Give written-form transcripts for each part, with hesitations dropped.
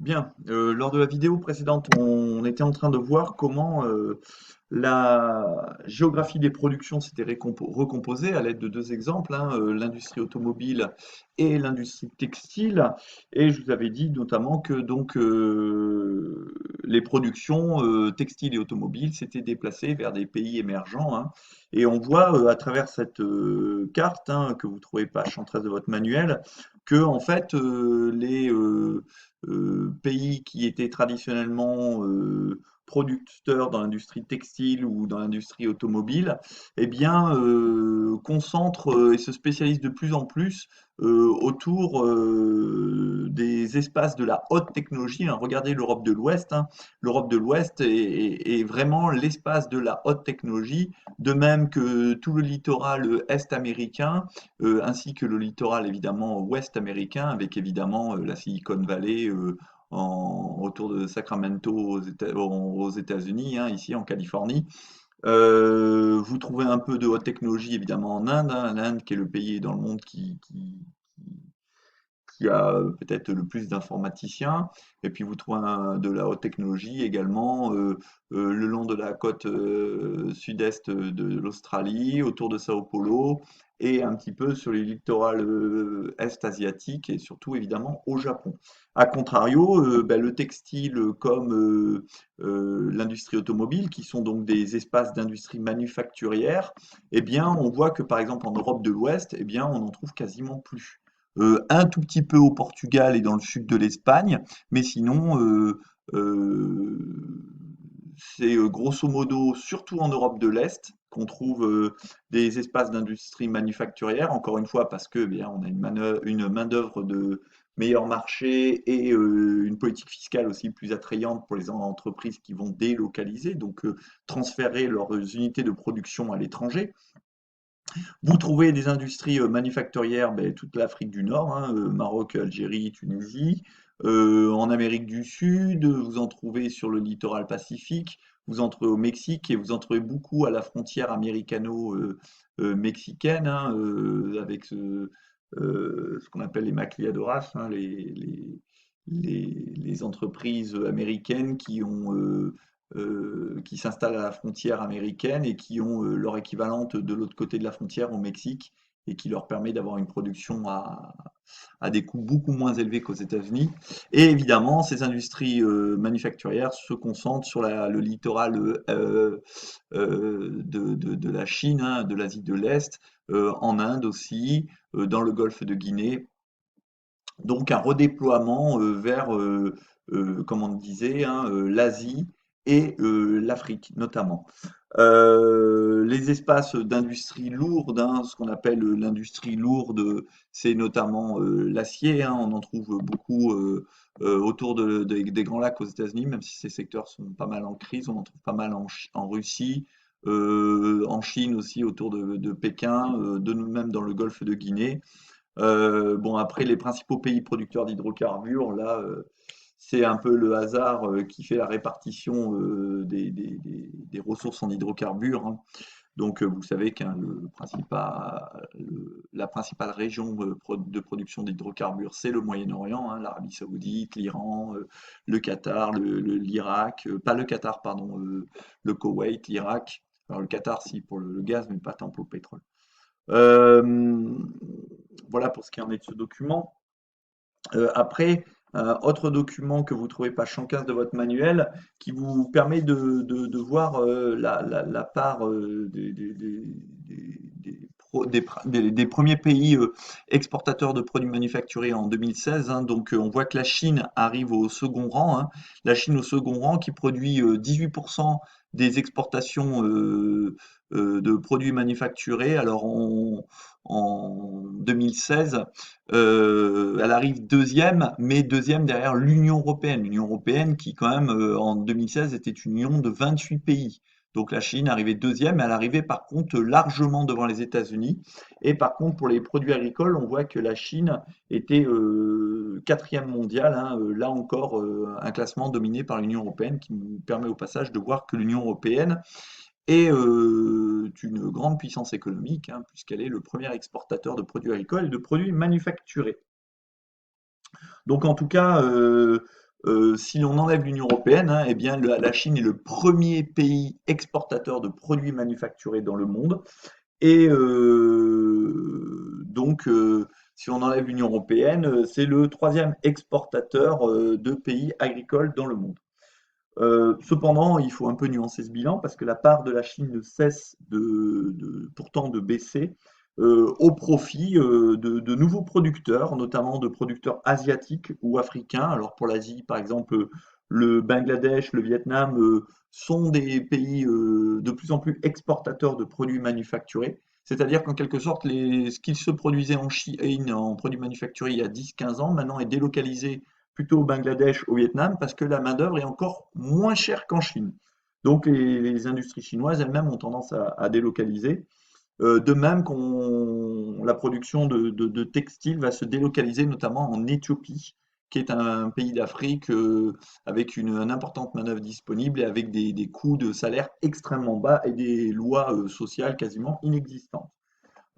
Bien, lors de la vidéo précédente, on était en train de voir comment la géographie des productions s'était recomposée à l'aide de deux exemples, hein, l'industrie automobile et l'industrie textile. Et je vous avais dit notamment que donc les productions textiles et automobiles s'étaient déplacées vers des pays émergents, hein. Et on voit à travers cette carte, hein, que vous trouvez page 113 de votre manuel, que en fait les pays qui étaient traditionnellement producteurs dans l'industrie textile ou dans l'industrie automobile, eh bien, concentrent et se spécialisent de plus en plus autour des espaces de la haute technologie, hein. Regardez l'Europe de l'Ouest, hein. L'Europe de l'Ouest est vraiment l'espace de la haute technologie, de même que tout le littoral est américain, ainsi que le littoral évidemment ouest américain, avec évidemment la Silicon Valley autour de Sacramento aux États-Unis, hein, ici en Californie. Vous trouvez un peu de haute technologie évidemment en Inde, hein, l'Inde qui est le pays dans le monde qui a peut-être le plus d'informaticiens. Et puis vous trouvez de la haute technologie également le long de la côte sud-est de l'Australie, autour de Sao Paulo, et un petit peu sur les littorales est asiatiques et surtout évidemment au Japon. A contrario, ben, le textile comme l'industrie automobile, qui sont donc des espaces d'industrie manufacturière, eh bien, on voit que par exemple en Europe de l'Ouest, eh bien, on n'en trouve quasiment plus. Un tout petit peu au Portugal et dans le sud de l'Espagne, mais sinon, euh, c'est grosso modo surtout en Europe de l'Est qu'on trouve des espaces d'industrie manufacturière, encore une fois parce que eh bien, on a une main-d'œuvre de meilleur marché et une politique fiscale aussi plus attrayante pour les entreprises qui vont délocaliser, donc transférer leurs unités de production à l'étranger. Vous trouvez des industries manufacturières, ben, toute l'Afrique du Nord, hein, Maroc, Algérie, Tunisie. En Amérique du Sud, vous en trouvez sur le littoral pacifique, vous en trouvez au Mexique et vous en trouvez beaucoup à la frontière américano-mexicaine, hein, avec ce qu'on appelle les maquiladoras, hein, les entreprises américaines qui s'installent à la frontière américaine et qui ont leur équivalente de l'autre côté de la frontière au Mexique et qui leur permet d'avoir une production à des coûts beaucoup moins élevés qu'aux États-Unis. Et évidemment, ces industries manufacturières se concentrent sur le littoral de la Chine, hein, de l'Asie de l'Est, en Inde aussi, dans le golfe de Guinée. Donc un redéploiement vers, comme on disait, hein, l'Asie et l'Afrique notamment. Les espaces d'industrie lourde, hein, ce qu'on appelle l'industrie lourde, c'est notamment l'acier, hein, on en trouve beaucoup autour des Grands Lacs aux États-Unis, même si ces secteurs sont pas mal en crise, on en trouve pas mal en Russie, en Chine aussi autour de Pékin, de nous-mêmes dans le golfe de Guinée. Bon, après, les principaux pays producteurs d'hydrocarbures, là, c'est un peu le hasard qui fait la répartition des ressources en hydrocarbures, hein. Donc, vous savez que la principale région de production d'hydrocarbures, c'est le Moyen-Orient, hein, l'Arabie Saoudite, l'Iran, le Qatar, l'Irak, pas le Qatar, pardon, le Koweït, l'Irak. Alors, le Qatar, si, pour le gaz, mais pas tant pour le pétrole. Euh, voilà pour ce qui en est de ce document. Après, autre document que vous trouvez page 115 de votre manuel, qui vous permet de voir la part des premiers pays exportateurs de produits manufacturés en 2016, hein. Donc, on voit que la Chine arrive au second rang, hein. La Chine au second rang qui produit 18% des exportations de produits manufacturés. Alors, en 2016, elle arrive deuxième, mais deuxième derrière l'Union européenne. L'Union européenne qui, quand même, en 2016, était une union de 28 pays. Donc la Chine arrivait deuxième, elle arrivait par contre largement devant les États-Unis. Et par contre, pour les produits agricoles, on voit que la Chine était quatrième mondiale, hein. Là encore, un classement dominé par l'Union européenne qui nous permet au passage de voir que l'Union européenne est une grande puissance économique, hein, puisqu'elle est le premier exportateur de produits agricoles et de produits manufacturés. Donc en tout cas, Si l'on enlève l'Union européenne, hein, eh bien la Chine est le premier pays exportateur de produits manufacturés dans le monde. Et donc, si on enlève l'Union européenne, c'est le troisième exportateur de pays agricoles dans le monde. Cependant, il faut un peu nuancer ce bilan parce que la part de la Chine ne cesse pourtant de baisser au profit de nouveaux producteurs, notamment de producteurs asiatiques ou africains. Alors pour l'Asie, par exemple, le Bangladesh, le Vietnam sont des pays de plus en plus exportateurs de produits manufacturés. C'est-à-dire qu'en quelque sorte, ce qu'ils se produisaient en Chine en produits manufacturés il y a 10-15 ans, maintenant est délocalisé plutôt au Bangladesh, au Vietnam, parce que la main-d'œuvre est encore moins chère qu'en Chine. Donc les industries chinoises elles-mêmes ont tendance à délocaliser. De même qu'on la production de textiles va se délocaliser notamment en Éthiopie, qui est un pays d'Afrique avec une importante manœuvre disponible et avec des coûts de salaire extrêmement bas et des lois sociales quasiment inexistantes.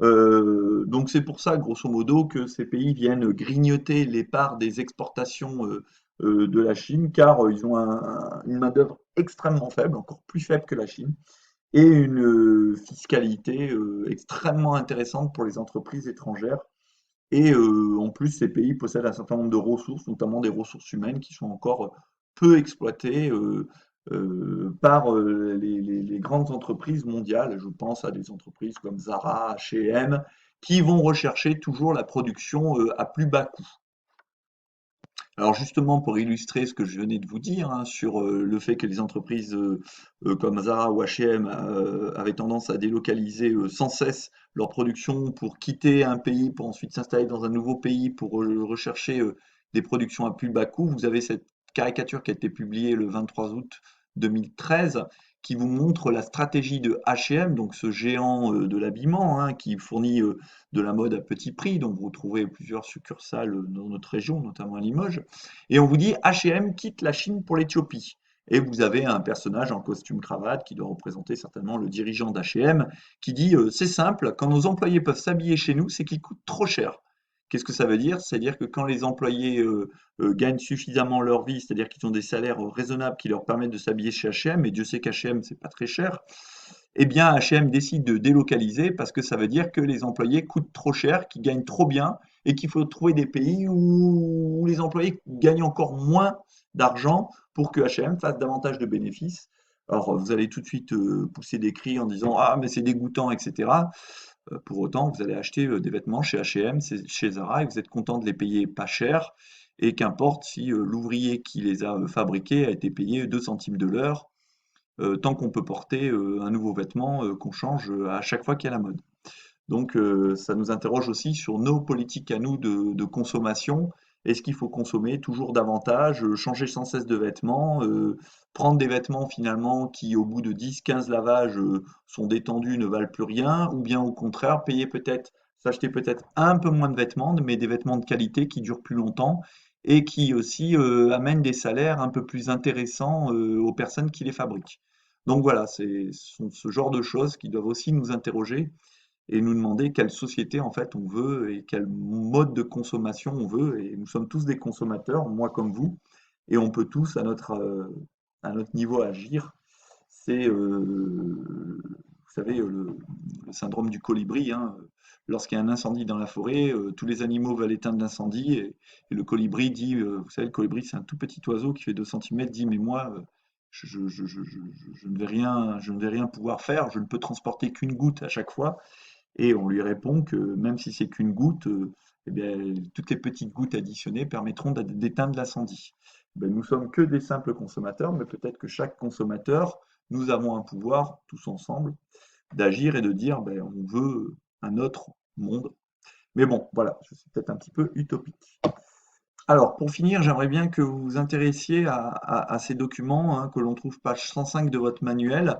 Donc c'est pour ça, grosso modo, que ces pays viennent grignoter les parts des exportations de la Chine, car ils ont une main-d'œuvre extrêmement faible, encore plus faible que la Chine, et une fiscalité extrêmement intéressante pour les entreprises étrangères. Et en plus, ces pays possèdent un certain nombre de ressources, notamment des ressources humaines qui sont encore peu exploitées par les grandes entreprises mondiales. Je pense à des entreprises comme Zara, H&M, qui vont rechercher toujours la production à plus bas coût. Alors justement, pour illustrer ce que je venais de vous dire hein, sur le fait que les entreprises comme Zara ou H&M avaient tendance à délocaliser sans cesse leur production pour quitter un pays, pour ensuite s'installer dans un nouveau pays, pour rechercher des productions à plus bas coût, vous avez cette caricature qui a été publiée le 23 août 2013 qui vous montre la stratégie de H&M, donc ce géant de l'habillement hein, qui fournit de la mode à petit prix, donc vous trouvez plusieurs succursales dans notre région, notamment à Limoges. Et on vous dit H&M quitte la Chine pour l'Éthiopie. Et vous avez un personnage en costume cravate qui doit représenter certainement le dirigeant d'H&M qui dit c'est simple, quand nos employés peuvent s'habiller chez nous, c'est qu'ils coûtent trop cher. Qu'est-ce que ça veut dire? C'est-à-dire que quand les employés gagnent suffisamment leur vie, c'est-à-dire qu'ils ont des salaires raisonnables qui leur permettent de s'habiller chez H&M, et Dieu sait qu'H&M c'est pas très cher, eh bien H&M décide de délocaliser parce que ça veut dire que les employés coûtent trop cher, qu'ils gagnent trop bien et qu'il faut trouver des pays où les employés gagnent encore moins d'argent pour que H&M fasse davantage de bénéfices. Alors vous allez tout de suite pousser des cris en disant ah mais c'est dégoûtant etc. Pour autant vous allez acheter des vêtements chez H&M, chez Zara et vous êtes content de les payer pas cher et qu'importe si l'ouvrier qui les a fabriqués a été payé 2 centimes de l'heure tant qu'on peut porter un nouveau vêtement qu'on change à chaque fois qu'il y a la mode. Donc ça nous interroge aussi sur nos politiques à nous de consommation. Est-ce qu'il faut consommer toujours davantage, changer sans cesse de vêtements, prendre des vêtements finalement qui au bout de 10-15 lavages sont détendus, ne valent plus rien, ou bien au contraire payer peut-être, s'acheter peut-être un peu moins de vêtements, mais des vêtements de qualité qui durent plus longtemps et qui aussi amènent des salaires un peu plus intéressants aux personnes qui les fabriquent. Donc voilà, ce sont ce genre de choses qui doivent aussi nous interroger et nous demander quelle société en fait on veut et quel mode de consommation on veut. Et nous sommes tous des consommateurs, moi comme vous, et on peut tous à notre niveau agir. C'est, vous savez, le syndrome du colibri. Hein. Lorsqu'il y a un incendie dans la forêt, tous les animaux veulent éteindre l'incendie et le colibri dit, vous savez, le colibri c'est un tout petit oiseau qui fait 2 centimètres, dit mais moi je ne vais rien, je ne vais rien pouvoir faire, je ne peux transporter qu'une goutte à chaque fois. Et on lui répond que même si c'est qu'une goutte, eh bien, toutes les petites gouttes additionnées permettront d'éteindre l'incendie. Ben, nous sommes que des simples consommateurs, mais peut-être que chaque consommateur, nous avons un pouvoir, tous ensemble, d'agir et de dire ben, on veut un autre monde. Mais bon, voilà, c'est peut-être un petit peu utopique. Alors, pour finir, j'aimerais bien que vous vous intéressiez à ces documents hein, que l'on trouve page 105 de votre manuel.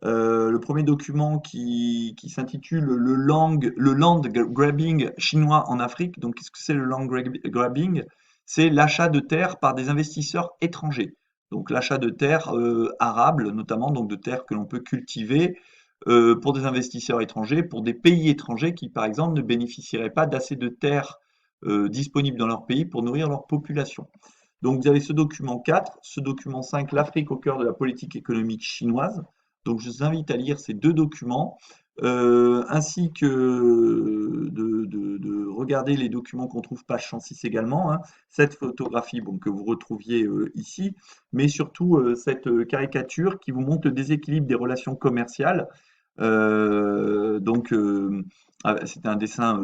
Le premier document qui s'intitule le land grabbing chinois en Afrique. Donc, qu'est-ce que c'est le land grabbing? C'est l'achat de terres par des investisseurs étrangers. Donc, l'achat de terres arables, notamment, donc de terres que l'on peut cultiver pour des investisseurs étrangers, pour des pays étrangers qui, par exemple, ne bénéficieraient pas d'assez de terres disponibles dans leur pays pour nourrir leur population. Donc vous avez ce document 4, ce document 5, l'Afrique au cœur de la politique économique chinoise. Donc je vous invite à lire ces deux documents, ainsi que de regarder les documents qu'on trouve page 106 également, hein. Cette photographie bon, que vous retrouviez ici, mais surtout cette caricature qui vous montre le déséquilibre des relations commerciales. Donc, c'est un dessin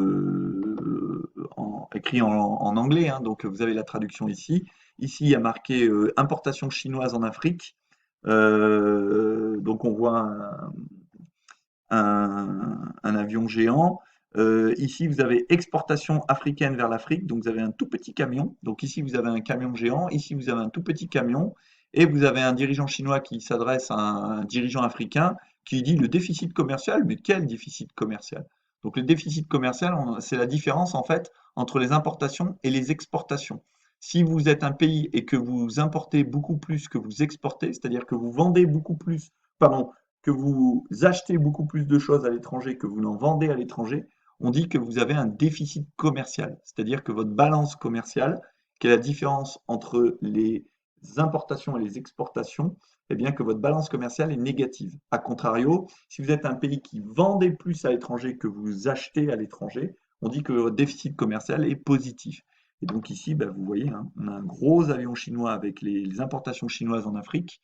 écrit en anglais, hein, donc vous avez la traduction ici. Ici, il y a marqué importation chinoise en Afrique. Donc, on voit un avion géant. Ici, vous avez exportation africaine vers l'Afrique. Donc, vous avez un tout petit camion. Donc, ici, vous avez un camion géant. Ici, vous avez un tout petit camion. Et vous avez un dirigeant chinois qui s'adresse à un dirigeant africain qui dit le déficit commercial. Mais quel déficit commercial? Donc, le déficit commercial, c'est la différence en fait entre les importations et les exportations. Si vous êtes un pays et que vous importez beaucoup plus que vous exportez, c'est-à-dire que vous vendez beaucoup plus, pardon, que vous achetez beaucoup plus de choses à l'étranger que vous n'en vendez à l'étranger, on dit que vous avez un déficit commercial. C'est-à-dire que votre balance commerciale, qui est la différence entre les importations et les exportations, eh bien que votre balance commerciale est négative. A contrario, si vous êtes un pays qui vendait plus à l'étranger que vous achetez à l'étranger, on dit que votre déficit commercial est positif. Et donc ici, bah, vous voyez, hein, on a un gros avion chinois avec les importations chinoises en Afrique.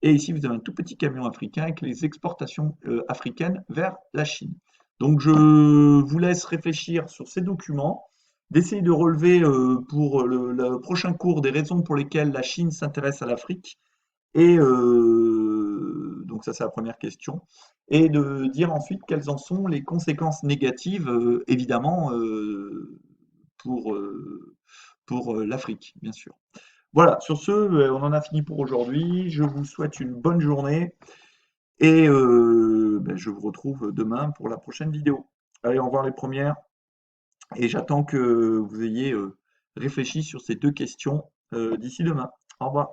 Et ici, vous avez un tout petit camion africain avec les exportations africaines vers la Chine. Donc, je vous laisse réfléchir sur ces documents, d'essayer de relever pour le prochain cours des raisons pour lesquelles la Chine s'intéresse à l'Afrique. Et donc, ça, c'est la première question. Et de dire ensuite quelles en sont les conséquences négatives, évidemment, pour l'Afrique, bien sûr. Voilà, sur ce, on en a fini pour aujourd'hui. Je vous souhaite une bonne journée et ben, je vous retrouve demain pour la prochaine vidéo. Allez, au revoir les premières et j'attends que vous ayez réfléchi sur ces deux questions d'ici demain. Au revoir.